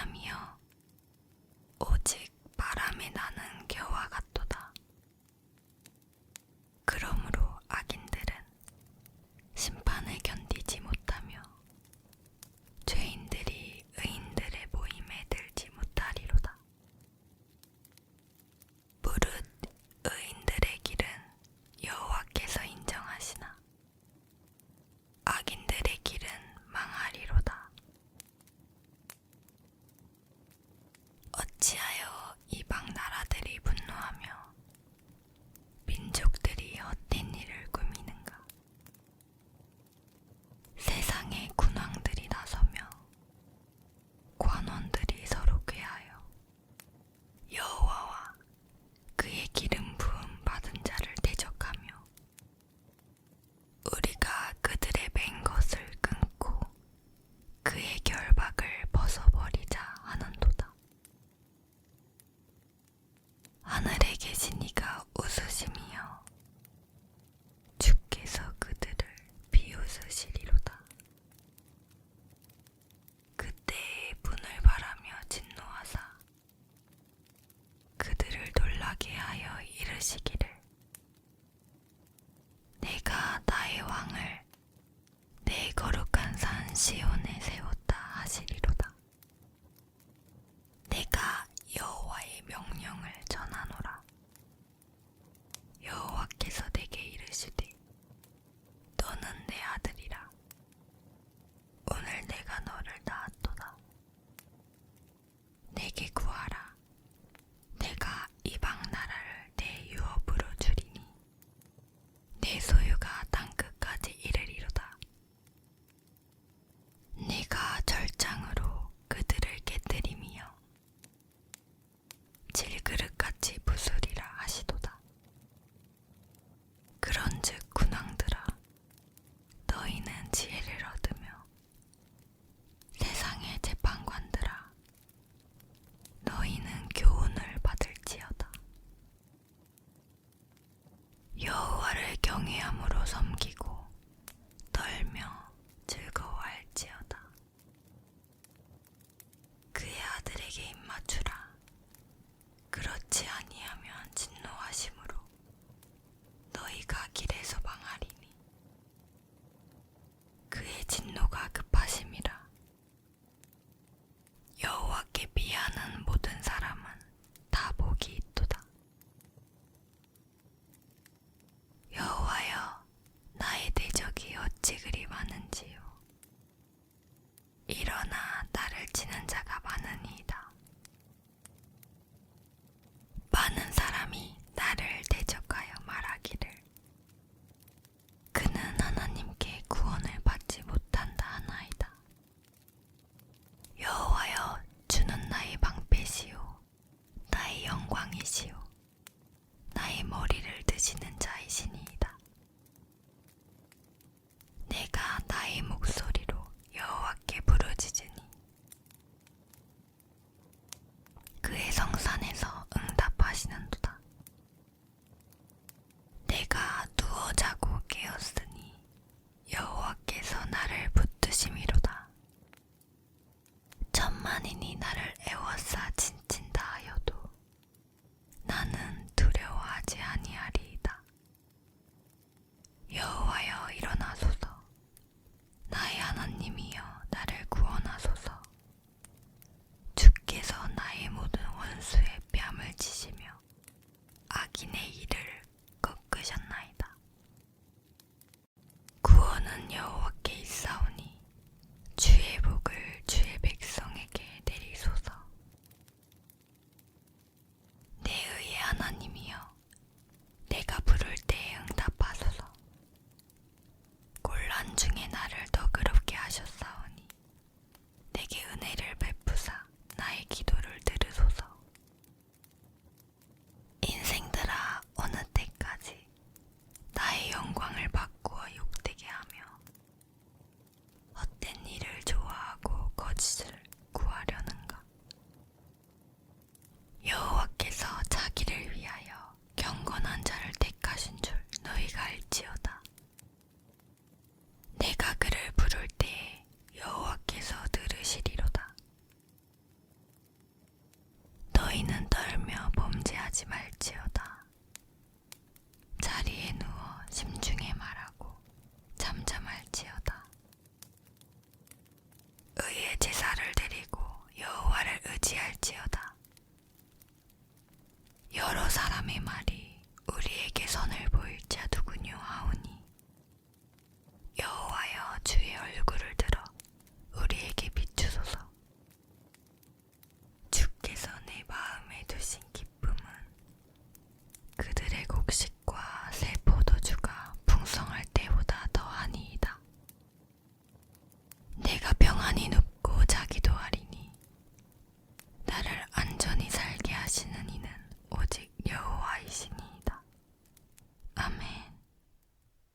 사람이여 오직 바람에 나는 겨와 같도다. 그러므로 악인들은 심판을 견디지 못하며 죄인들이 의인들의 모임에 들지 못하리로다. 무릇 의인들의 길은 여호와께서 인정하시나 악인들의 길은 망하리로다. 어찌하여 이방 나라들이 분노하며 민족들이 헛된 일을 꾸미는가? 세상의 군왕들이 나서며 관원들이 서로 꾀하여 여호와와 그의 기름 부음 받은 자를 대적하며 우리가 그들의 맹 것을 끊고 그의 결박을 벗어버리자 하는도다. 하늘에 계신 이가 웃으심이여 주께서 그들을 비웃으시리로다. 그때에 분을 바라며 진노하사 그들을 놀라게 하여 이르시기를 내가 나의 왕을 내 거룩한 산 시온에 세웠다 하시리로다. 내가 여호와의 명령을 전하노라. 여호와께서 내게 이르시되 너는 내 아들이라. 오늘 내가 너를 낳았도다. 내게 구하라. 내가 이방 나라를 내 유업으로 주리니 내 소유가 땅끝까지 이르리로다. 내가 내가 평안히 눕고